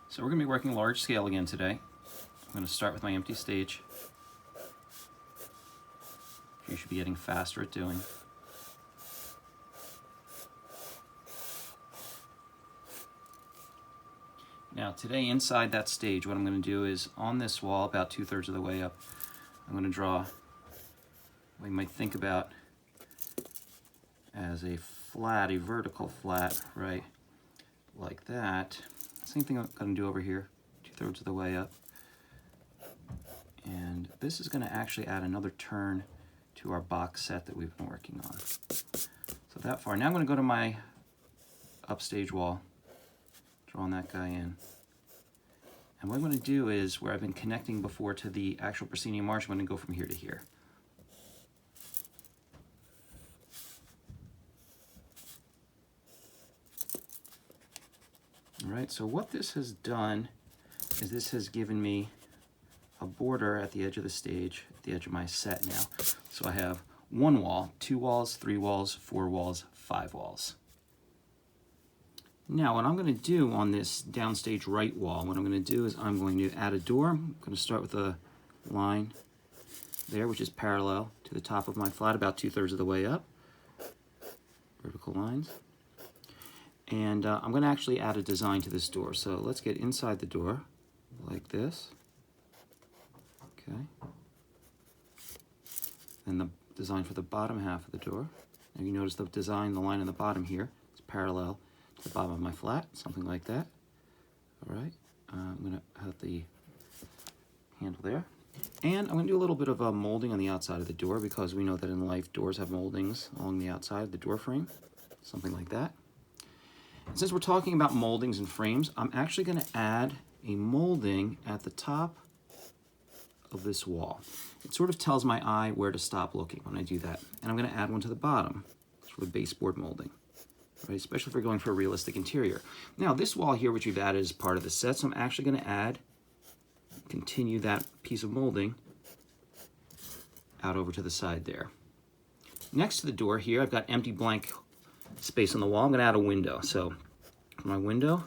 So we're going to be working large scale again today. I'm going to start with my empty stage. You should be getting faster at doing. Now today inside that stage, what I'm going to do is on this wall, about 2/3 of the way up, I'm going to draw what you might think about as a flat, a vertical flat, right, like that. Same thing I'm going to do over here, 2/3 of the way up. And this is going to actually add another turn to our box set that we've been working on. So that far. Now I'm going to go to my upstage wall, drawing that guy in. And what I'm going to do is, where I've been connecting before to the actual proscenium march, I'm going to go from here to here. All right, so what this has done is this has given me a border at the edge of the stage, at the edge of my set now. So I have 1 wall, 2 walls, 3 walls, 4 walls, 5 walls. Now what I'm going to do on this downstage right wall, what I'm going to do is I'm going to add a door. I'm going to start with a line there, which is parallel to the top of my flat, about 2/3 of the way up. Vertical lines. And I'm going to actually add a design to this door. So let's get inside the door, like this. Okay. And the design for the bottom half of the door. Now you notice the design, the line on the bottom here, is parallel to the bottom of my flat, something like that. All right. I'm going to have the handle there. And I'm going to do a little bit of molding on the outside of the door, because we know that in life doors have moldings along the outside of the door frame, something like that. And since we're talking about moldings and frames, I'm actually going to add a molding at the top of this wall. It sort of tells my eye where to stop looking when I do that. And I'm going to add one to the bottom for the baseboard molding, right? Especially if we're going for a realistic interior. Now this wall here, which we've added as part of the set, so I'm actually going to continue that piece of molding out over to the side there. Next to the door here, I've got empty blank space on the wall. I'm going to add a window. So for my window,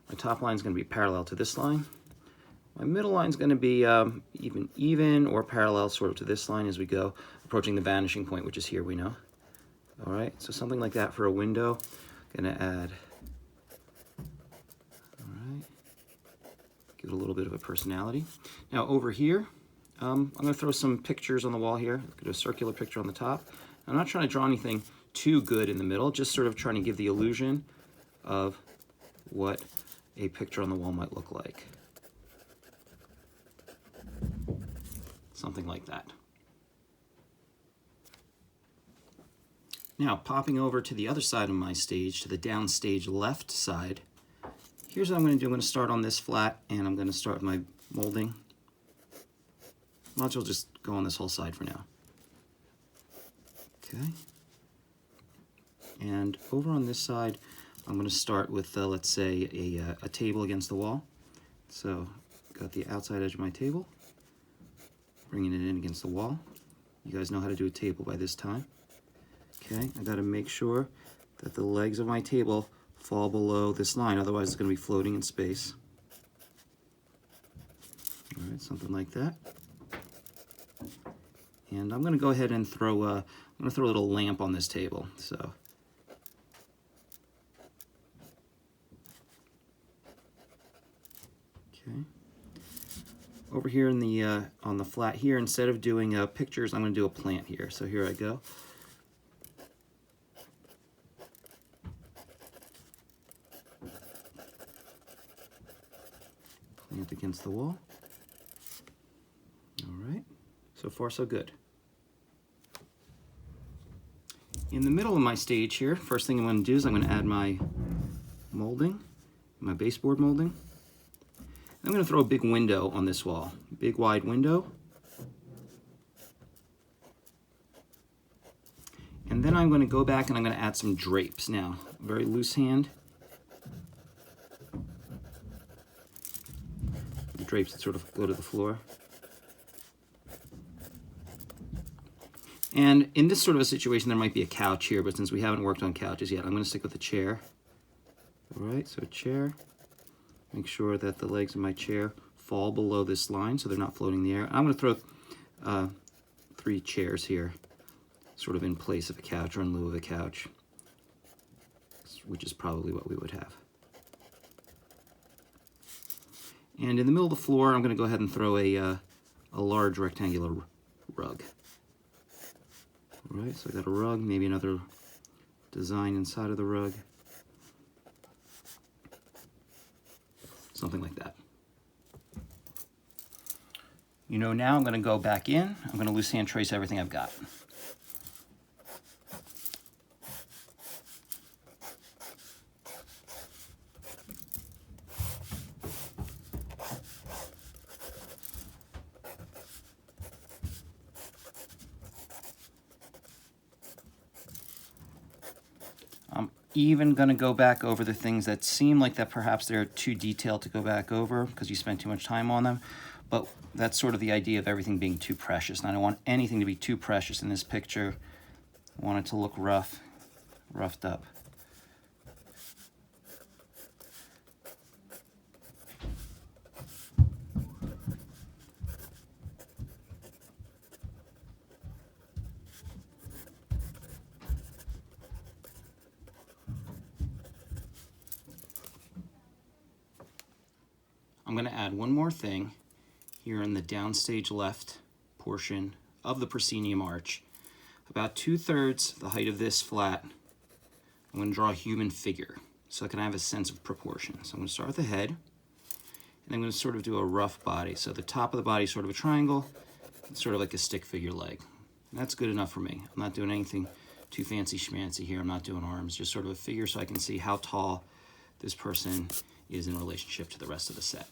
my top line is going to be parallel to this line. My middle line is going to be even or parallel sort of to this line as we go, approaching the vanishing point, which is here, we know. All right, so something like that for a window. Going to add, all right, give it a little bit of a personality. Now over here, I'm going to throw some pictures on the wall here. Get a circular picture on the top. I'm not trying to draw anything too good in the middle, just sort of trying to give the illusion of what a picture on the wall might look like. Something like that. Now, popping over to the other side of my stage, to the downstage left side, here's what I'm going to do. I'm going to start on this flat, and I'm going to start with my molding. Might as well just go on this whole side for now. Okay. And over on this side, I'm going to start with, let's say, a table against the wall. So, got the outside edge of my table, bringing it in against the wall. You guys know how to do a table by this time. Okay, I got to make sure that the legs of my table fall below this line, otherwise it's going to be floating in space. All right, something like that. And I'm going to go ahead and throw a little lamp on this table. So. Okay. Over here in the on the flat here, instead of doing pictures, I'm going to do a plant here. So here I go. Plant against the wall. All right. So far, so good. In the middle of my stage here, first thing I'm going to do is I'm going to add my molding, my baseboard molding. I'm going to throw a big window on this wall, big wide window. And then I'm going to go back and I'm going to add some drapes. Now, very loose hand. The drapes that sort of go to the floor. And in this sort of a situation, there might be a couch here, but since we haven't worked on couches yet, I'm going to stick with a chair. All right, so a chair. Make sure that the legs of my chair fall below this line so they're not floating in the air. I'm going to throw 3 chairs here, sort of in place of a couch or in lieu of a couch, which is probably what we would have. And in the middle of the floor, I'm going to go ahead and throw a large rectangular rug. All right, so I got a rug, maybe another design inside of the rug. Something like that. You know, now I'm going to go back in. I'm going to loose hand trace everything I've got. I'm even going to go back over the things that seem like that perhaps they're too detailed to go back over because you spent too much time on them. But that's sort of the idea of everything being too precious. And I don't want anything to be too precious in this picture. I want it to look roughed up. I'm going to add one more thing here in the downstage left portion of the proscenium arch. About 2/3 the height of this flat, I'm going to draw a human figure so I can have a sense of proportion. So I'm going to start with the head, and I'm going to sort of do a rough body. So the top of the body is sort of a triangle, it's sort of like a stick figure leg. And that's good enough for me. I'm not doing anything too fancy schmancy here. I'm not doing arms, just sort of a figure so I can see how tall this person is in relationship to the rest of the set.